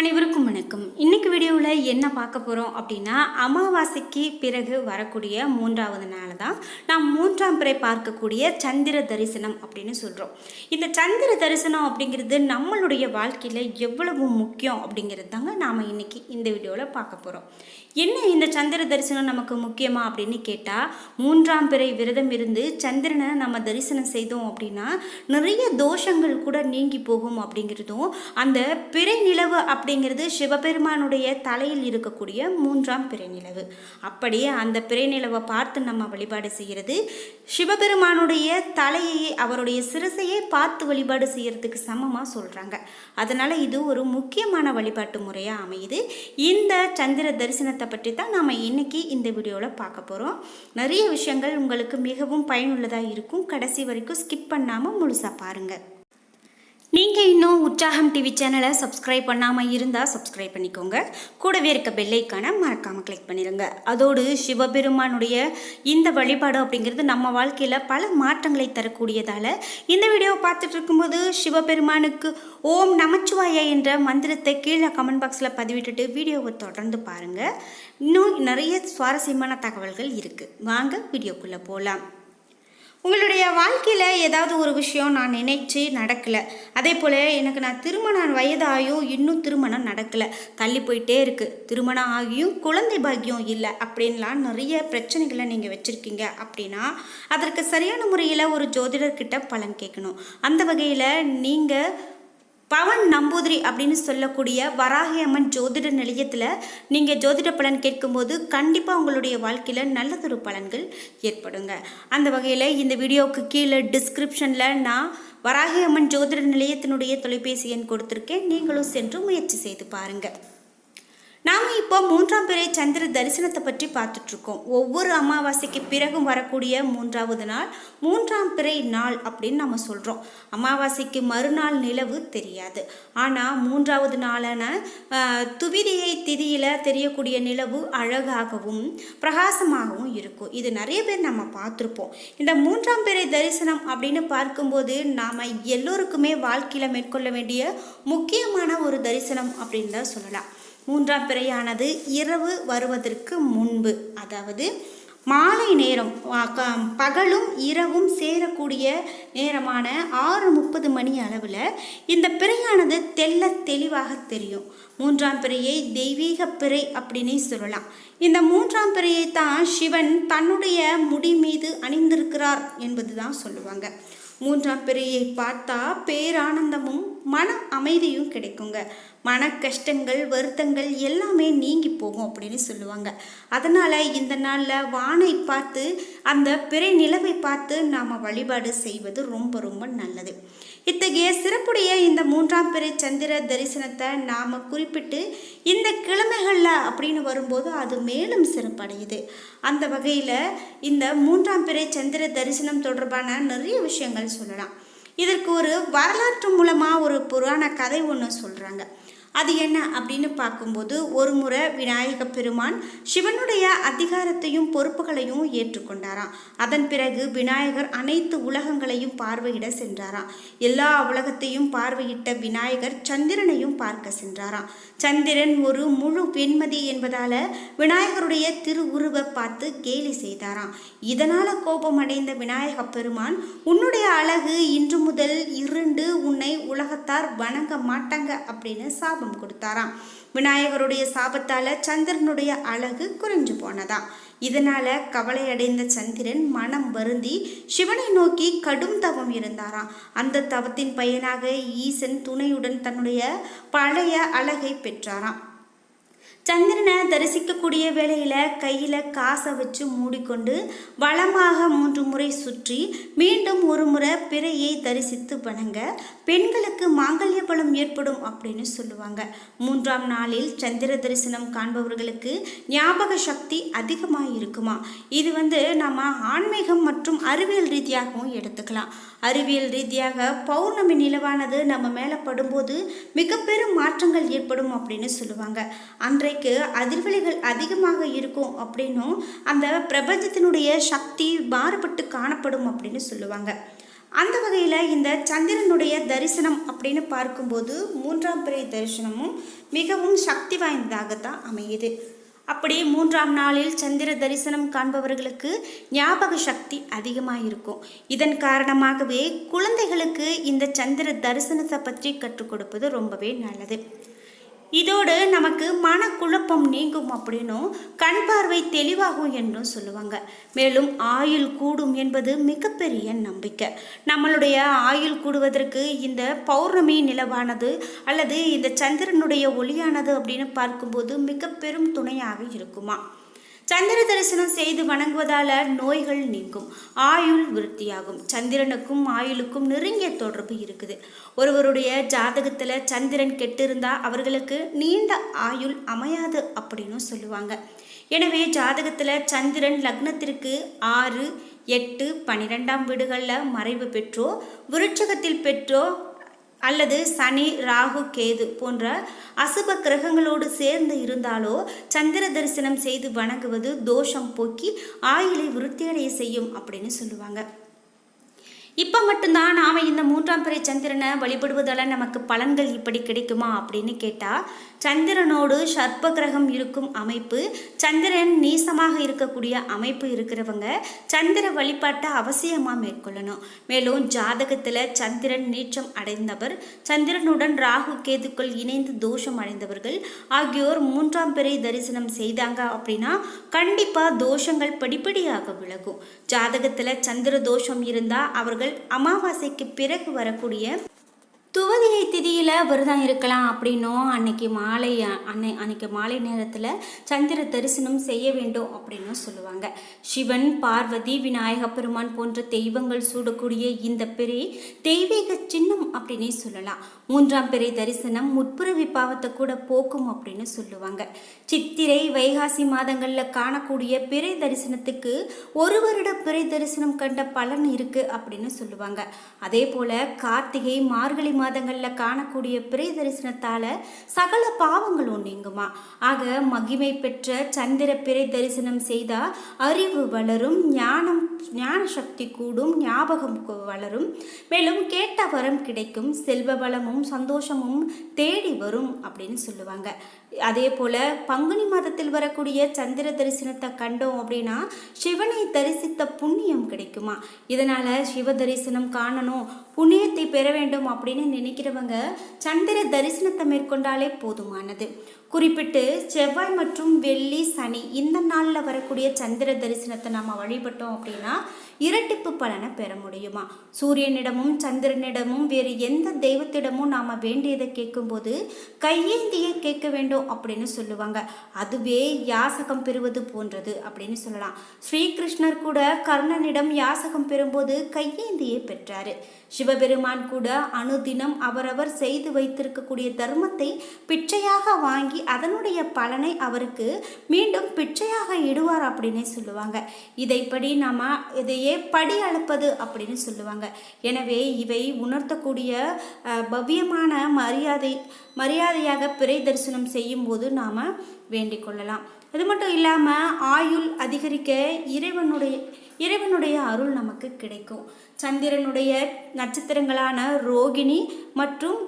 அனைவருக்கும் வணக்கம். இன்னைக்கு வீடியோவில் என்ன பார்க்க போகிறோம் அப்படின்னா, அமாவாசைக்கு பிறகு வரக்கூடிய மூன்றாவது நாள் தான் நாம் மூன்றாம் பிறை பார்க்கக்கூடிய சந்திர தரிசனம் அப்படின்னு சொல்கிறோம். இந்த சந்திர தரிசனம் அப்படிங்கிறது நம்மளுடைய வாழ்க்கையில் எவ்வளவு முக்கியம் அப்படிங்கிறது தாங்க நாம் இன்னைக்கு இந்த வீடியோவில் பார்க்க போகிறோம். என்ன இந்த சந்திர தரிசனம் நமக்கு முக்கியமா அப்படின்னு கேட்டால், மூன்றாம் பிறை விரதம் இருந்து சந்திரனை நம்ம தரிசனம் செய்தோம் அப்படின்னா நிறைய தோஷங்கள் கூட நீங்கி போகும் அப்படிங்கிறதும், அந்த பிறை நிலவு அப்படிங்கிறது சிவபெருமானுடைய தலையில் இருக்கக்கூடிய மூன்றாம் பிறை நிலவு. அப்படியே அந்த பிறை நிலவை பார்த்து நம்ம வழிபாடு செய்கிறது சிவபெருமானுடைய தலையை, அவருடைய சிரசையை பார்த்து வழிபாடு செய்யறதுக்கு சமமாக சொல்கிறாங்க. அதனால் இது ஒரு முக்கியமான வழிபாட்டு முறையாக அமையுது. இந்த சந்திர தரிசனத்தை பற்றி தான் நாம் இன்னைக்கு இந்த வீடியோவில் பார்க்க போகிறோம். நிறைய விஷயங்கள் உங்களுக்கு மிகவும் பயனுள்ளதாக இருக்கும். கடைசி வரைக்கும் ஸ்கிப் பண்ணாமல் முழுசாக பாருங்கள். நீங்கள் இன்னும் உற்சாகம் டிவி சேனலை சப்ஸ்கிரைப் பண்ணாமல் இருந்தால் சப்ஸ்கிரைப் பண்ணிக்கோங்க. கூடவே இருக்க பெல்லைக்கான மறக்காமல் கிளிக் பண்ணிடுங்க. அதோடு சிவபெருமானுடைய இந்த வழிபாடு அப்படிங்கிறது நம்ம வாழ்க்கையில் பல மாற்றங்களை தரக்கூடியதால் இந்த வீடியோவை பார்த்துட்டு இருக்கும்போது சிவபெருமானுக்கு ஓம் நமச்சிவாய என்ற மந்திரத்தை கீழே கமெண்ட் பாக்ஸில் பதிவிட்டுட்டு வீடியோவை தொடர்ந்து பாருங்கள். இன்னும் நிறைய சுவாரஸ்யமான தகவல்கள் இருக்குது. வாங்க வீடியோக்குள்ளே போகலாம். உங்களுடைய வாழ்க்கையில் ஏதாவது ஒரு விஷயம் நான் நினைச்சு நடக்கலை, அதே போல் நான் திருமணம் வயதாகியும் இன்னும் திருமணம் நடக்கலை, தள்ளி போயிட்டே இருக்குது, திருமணம் ஆகியும் குழந்தை பாக்கியம் இல்லை அப்படின்லாம் நிறைய பிரச்சனைகளை நீங்கள் வச்சுருக்கீங்க அப்படின்னா அதற்கு சரியான முறையில் ஒரு ஜோதிடர்கிட்ட பலன் கேட்கணும். அந்த வகையில் நீங்கள் பவன் நம்பூதிரி அப்படின்னு சொல்லக்கூடிய வராகி அம்மன் ஜோதிட நிலையத்தில் நீங்கள் ஜோதிட பலன் கேட்கும்போது கண்டிப்பாக உங்களுடைய வாழ்க்கையில் நல்லதொரு பலன்கள் ஏற்படுங்க. அந்த வகையில் இந்த வீடியோவுக்கு கீழே டிஸ்கிரிப்ஷனில் நான் வராகி அம்மன் ஜோதிட நிலையத்தினுடைய தொலைபேசி எண் கொடுத்துருக்கேன். நீங்களும் சென்று முயற்சி செய்து பாருங்கள். நாம் இப்போ மூன்றாம் பிறை சந்திர தரிசனத்தை பற்றி பார்த்துட்ருக்கோம். ஒவ்வொரு அமாவாசைக்கு பிறகும் வரக்கூடிய மூன்றாவது நாள் மூன்றாம் பிறை நாள் அப்படின்னு நம்ம சொல்கிறோம். அமாவாசைக்கு மறுநாள் நிலவு தெரியாது, ஆனால் மூன்றாவது நாளான துவிதியை திதியில் தெரியக்கூடிய நிலவு அழகாகவும் பிரகாசமாகவும் இருக்கும். இது நிறைய பேர் நம்ம பார்த்துருப்போம். இந்த மூன்றாம் பிறை தரிசனம் அப்படின்னு பார்க்கும்போது நாம் எல்லோருக்குமே வாழ்க்கையில் மேற்கொள்ள வேண்டிய முக்கியமான ஒரு தரிசனம் அப்படின்னு தான் சொல்லலாம். மூன்றாம் பிறையானது இரவு வருவதற்கு முன்பு, அதாவது மாலை நேரம், பகலும் இரவும் சேரக்கூடிய நேரமான 6:30 மணி அளவில் இந்த பிறையானது தெளிவாக தெரியும். மூன்றாம் பிறையை தெய்வீக பிறை அப்படின்னே சொல்லலாம். இந்த மூன்றாம் பிறையை தான் சிவன் தன்னுடைய முடி மீது அணிந்திருக்கிறார் என்பது தான் சொல்லுவாங்க. மூன்றாம் பிறையை பார்த்தா பேரானந்தமும் மன அமைதியும் கிடைக்குங்க. மன கஷ்டங்கள் வருத்தங்கள் எல்லாமே நீங்கி போகும் அப்படின்னு சொல்லுவாங்க. அதனால் இந்த நாளில் வானை பார்த்து அந்த பிறை நிலவை பார்த்து நாம் வழிபாடு செய்வது ரொம்ப ரொம்ப நல்லது. இத்தகைய சிறப்புடைய இந்த மூன்றாம் பிறை சந்திர தரிசனத்தை நாம் குறிப்பிட்டு இந்த கிழமைகளில் அப்படின்னு வரும்போது அது மேலும் சிறப்படையுது. அந்த வகையில் இந்த மூன்றாம் பிறை சந்திர தரிசனம் தொடர்பான நிறைய விஷயங்கள் சொல்லலாம். இதற்கு ஒரு வரலாற்று மூலமாக ஒரு புராண கதை ஒன்று சொல்கிறாங்க. அது என்ன அப்படின்னு பார்க்கும்போது, ஒரு முறை விநாயக பெருமான் சிவனுடைய அதிகாரத்தையும் பொறுப்புகளையும் ஏற்றுக்கொண்டாராம். அதன் பிறகு விநாயகர் அனைத்து உலகங்களையும் பார்வையிட சென்றாராம். எல்லா உலகத்தையும் பார்வையிட்ட விநாயகர் சந்திரனையும் பார்க்க சென்றாராம். சந்திரன் ஒரு முழு வெண்மதி என்பதால் விநாயகருடைய திருவுருவை பார்த்து கேலி செய்தாராம். இதனால் கோபம் அடைந்த விநாயக பெருமான், உன்னுடைய அழகு இன்று முதல் இருண்டு, உன்னை உலகத்தார் வணங்க மாட்டாங்க அப்படின்னு சாபம் கொடுத்தாராம். விநாயகருடைய சாபத்தால சந்திரனுடைய அழகு குறைஞ்சு போனதாம். இதனால கவலை அடைந்த சந்திரன் மனம் வருந்தி சிவனை நோக்கி கடும் தவம் இருந்தாராம். அந்த தவத்தின் பயனாக ஈசன் துணையுடன் தன்னுடைய பழைய அழகை பெற்றாராம். சந்திரனை தரிசிக்கக்கூடிய வேளையில் கையில் காசை வச்சு மூடிக்கொண்டு வளமாக 3 முறை சுற்றி மீண்டும் ஒரு முறை பிறையை தரிசித்து வணங்க பெண்களுக்கு மாங்கல்ய பலம் ஏற்படும் அப்படின்னு சொல்லுவாங்க. மூன்றாம் நாளில் சந்திர தரிசனம் காண்பவர்களுக்கு ஞாபக சக்தி அதிகமாக இருக்குமா. இது நம்ம ஆன்மீகம் மற்றும் அறிவியல் ரீதியாகவும் எடுத்துக்கலாம். அறிவியல் ரீதியாக பௌர்ணமி நிலவானது நம்ம மேலே படும்போது மிக பெரும் மாற்றங்கள் ஏற்படும் அப்படின்னு சொல்லுவாங்க. அன்றைக்கு அதிர்வலைகள் அதிகமாக இருக்கும் அப்படின்னும் அந்த பிரபஞ்சத்தினுடைய சக்தி மாறுபட்டு காணப்படும் அப்படின்னு சொல்லுவாங்க. அந்த வகையில் இந்த சந்திரனுடைய தரிசனம் அப்படின்னு பார்க்கும்போது மூன்றாம் பிறை தரிசனமும் மிகவும் சக்தி வாய்ந்ததாகத்தான் அமையுது. அப்படி மூன்றாம் நாளில் சந்திர தரிசனம் காண்பவர்களுக்கு ஞாபக சக்தி அதிகமாக இருக்கும். இதன் காரணமாகவே குழந்தைகளுக்கு இந்த சந்திர தரிசனத்தை பற்றி கற்றுக் கொடுப்பது ரொம்பவே நல்லது. இதோடு நமக்கு மனக்குழப்பம் நீங்கும் அப்படின்னும் கண் பார்வை தெளிவாகும் என்றும் சொல்லுவாங்க. மேலும் ஆயுள் கூடும் என்பது மிகப்பெரிய நம்பிக்கை. நம்மளுடைய ஆயுள் கூடுவதற்கு இந்த பௌர்ணமி நிலவானது அல்லது இந்த சந்திரனுடைய ஒளியானது அப்படின்னு பார்க்கும்போது மிக பெரும் துணையாக இருக்குமா. சந்திர தரிசனம் செய்து வணங்குவதால நோய்கள் நீங்கும், ஆயுள் விருத்தியாகும். சந்திரனுக்கும் ஆயுளுக்கும் நெருங்கிய தொடர்பு இருக்குது. ஒருவருடைய ஜாதகத்தில் சந்திரன் கெட்டிருந்தா அவர்களுக்கு நீண்ட ஆயுள் அமையாது அப்படின்னு சொல்லுவாங்க. எனவே ஜாதகத்தில் சந்திரன் லக்னத்திற்கு 6, 8, 12ஆம் வீடுகளில் மறைவு பெற்றோ, விருட்சகத்தில் பெற்றோ அல்லது சனி, ராகு, கேது போன்ற அசுப கிரகங்களோடு சேர்ந்து இருந்தாலோ சந்திர தரிசனம் செய்து வணங்குவது தோஷம் போக்கி ஆயுளை விருத்தியடைய செய்யும் அப்படின்னு சொல்லுவாங்க. இப்போ மட்டும்தான் நாம் இந்த மூன்றாம் பிறை சந்திரனை வழிபடுவதால் நமக்கு பலன்கள் இப்படி கிடைக்குமா அப்படின்னு கேட்டால், சந்திரனோடு சர்ப்ப கிரகம் இருக்கும் அமைப்பு, சந்திரன் நீசமாக இருக்கக்கூடிய அமைப்பு இருக்கிறவங்க சந்திர வழிபாட்டை அவசியமாக மேற்கொள்ளணும். மேலும் ஜாதகத்தில் சந்திரன் நீச்சம் அடைந்தவர், சந்திரனுடன் ராகு கேதுக்கள் இணைந்து தோஷம் அடைந்தவர்கள் ஆகியோர் மூன்றாம் பிறை தரிசனம் செய்தாங்க அப்படின்னா கண்டிப்பாக தோஷங்கள் படிப்படியாக விலகும். ஜாதகத்தில் சந்திர தோஷம் இருந்தால் அவர்கள் அமாவாசைக்கு பிறகு வரக்கூடிய துவதியை திதியில் விரதம் இருக்கலாம் அப்படின்னும் அன்னைக்கு மாலை நேரத்தில் சந்திர தரிசனம் செய்ய வேண்டும் அப்படின்னு சொல்லுவாங்க. சிவன், பார்வதி, விநாயக பெருமான் போன்ற தெய்வங்கள் சூடக்கூடிய இந்த பிறை தெய்வீக சின்னம் அப்படின்னே சொல்லலாம். மூன்றாம் பிறை தரிசனம் முற்புறவி பாவத்தை கூட போக்கும் அப்படின்னு சொல்லுவாங்க. சித்திரை, வைகாசி மாதங்களில் காணக்கூடிய பிறை தரிசனத்துக்கு ஒரு வருட பிறை தரிசனம் கண்ட பலன் இருக்கு அப்படின்னு சொல்லுவாங்க. அதே போல கார்த்திகை, மார்கழி மாதங்களில் காணக்கூடிய பிறை தரிசனத்தால் சகல பாவங்களும் நீங்குமா. ஆக மகிமை பெற்ற சந்திர பிறை தரிசனம் செய்தால் அறிவு வளரும், ஞான சக்தி கூடும், ஞாபகம் வளரும், மேலும் கேட்ட வரம் கிடைக்கும், செல்வ வளமும் சந்தோஷமும் தேடி வரும் அப்படின்னு சொல்லுவாங்க. அதே போல பங்குனி மாதத்தில் வரக்கூடிய சந்திர தரிசனத்தை கண்டோம் அப்படின்னா சிவனை தரிசித்த புண்ணியம் கிடைக்குமா. இதனால சிவ தரிசனம் காணணும், புண்ணியத்தை பெற வேண்டும் அப்படின்னு நினைக்கிறவங்க சந்திர தரிசனத்தை மேற்கொண்டாலே போதுமானது. குறிப்பிட்டு செவ்வாய் மற்றும் வெள்ளி, சனி இந்த நாளில் வரக்கூடிய சந்திர தரிசனத்தை நாம் வழிபட்டோம் அப்படின்னா இரட்டிப்பு பலனை பெற முடியுமா. சூரியனிடமும் சந்திரனிடமும் வேறு எந்த தெய்வத்திடமும் நாம் வேண்டியதை கேட்கும்போது கையேந்தியே கேட்க வேண்டும் அப்படின்னு சொல்லுவாங்க. அதுவே யாசகம் பெறுவது போன்றது அப்படின்னு சொல்லலாம். ஸ்ரீகிருஷ்ணர் கூட கர்ணனிடம் யாசகம் பெறும்போது கையேந்தியே பெற்றாரு. சிவபெருமான் கூட அனுதினம் அவரவர் செய்து வைத்திருக்கக்கூடிய தர்மத்தை பிச்சையாக வாங்கி அதனுடைய பலனை அவருக்கு மீண்டும் பிச்சையாக இடுவார் அப்படின்னே சொல்லுவாங்க. இதைப்படி இதையே படி அளப்பது அப்படின்னு சொல்லுவாங்க. எனவே இவை உணர்த்தக்கூடிய பவ்யமான மரியாதையாக பிறை தரிசனம் செய்யும் போது நாம் வேண்டிக் கொள்ளலாம். அது மட்டும் இல்லாமல் ஆயுள் அதிகரிக்க இறைவனுடைய அருள் நமக்கு கிடைக்கும். சந்திரனுடைய நட்சத்திரங்களான ரோகிணி மற்றும்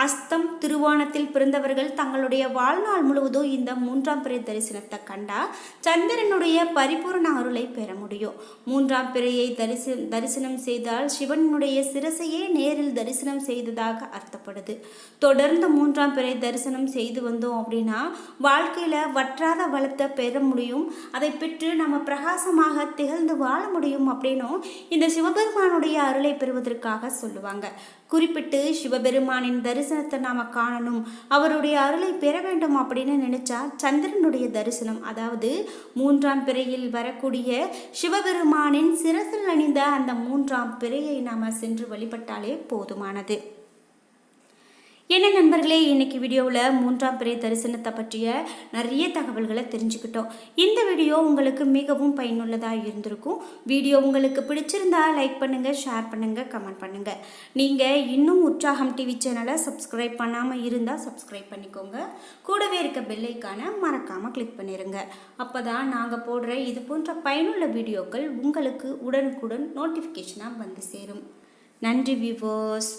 அஸ்தம், திருவோணத்தில் பிறந்தவர்கள் தங்களுடைய வாழ்நாள் முழுவதும் இந்த மூன்றாம் பிறை தரிசனத்தை கண்டா சந்திரனுடைய பரிபூர்ண அருளை பெற முடியும். மூன்றாம் பிறையை தரிசனம் செய்தால் சிவனுடைய சிரசையே நேரில் தரிசனம் செய்ததாக அர்த்தப்படுது. தொடர்ந்து மூன்றாம் பிறை தரிசனம் செய்து வந்தோம் அப்படின்னா வாழ்க்கையில் வற்றாத வளத்தை பெற முடியும். அதை பெற்று நம்ம பிரகாசமாக திகழ்ந்து வாழ முடியும் அப்படின்னும் இந்த சிவபெருமானுடைய அருளை பெறுவதற்காக சொல்லுவாங்க. குறிப்பிட்டு சிவபெருமானின் தரிசனத்தை நாம் காணணும், அவருடைய அருளை பெற வேண்டும் அப்படின்னு நினைச்சா சந்திரனுடைய தரிசனம், அதாவது மூன்றாம் பிறையில் வரக்கூடிய சிவபெருமானின் சிரசில் அணிந்த அந்த மூன்றாம் பிறையை நாம் சென்று வழிபட்டாலே போதுமானது. என்ன நண்பர்களே, இன்னைக்கு வீடியோவில் மூன்றாம் பிறை தரிசனத்தை பற்றிய நிறைய தகவல்களை தெரிஞ்சுக்கிட்டோம். இந்த வீடியோ உங்களுக்கு மிகவும் பயனுள்ளதாக இருந்திருக்கும். வீடியோ உங்களுக்கு பிடிச்சிருந்தா லைக் பண்ணுங்கள், ஷேர் பண்ணுங்கள், கமெண்ட் பண்ணுங்கள். நீங்கள் இன்னும் உற்சாகம் டிவி சேனலை சப்ஸ்கிரைப் பண்ணாமல் இருந்தால் சப்ஸ்கிரைப் பண்ணிக்கோங்க. கூடவே இருக்க பெல் ஐக்கானை மறக்காமல் கிளிக் பண்ணிடுங்க. அப்போ தான் நாங்கள் போடுற இது போன்ற பயனுள்ள வீடியோக்கள் உங்களுக்கு உடனுக்குடன் நோட்டிஃபிகேஷனாக வந்து சேரும். நன்றி வியூவர்ஸ்.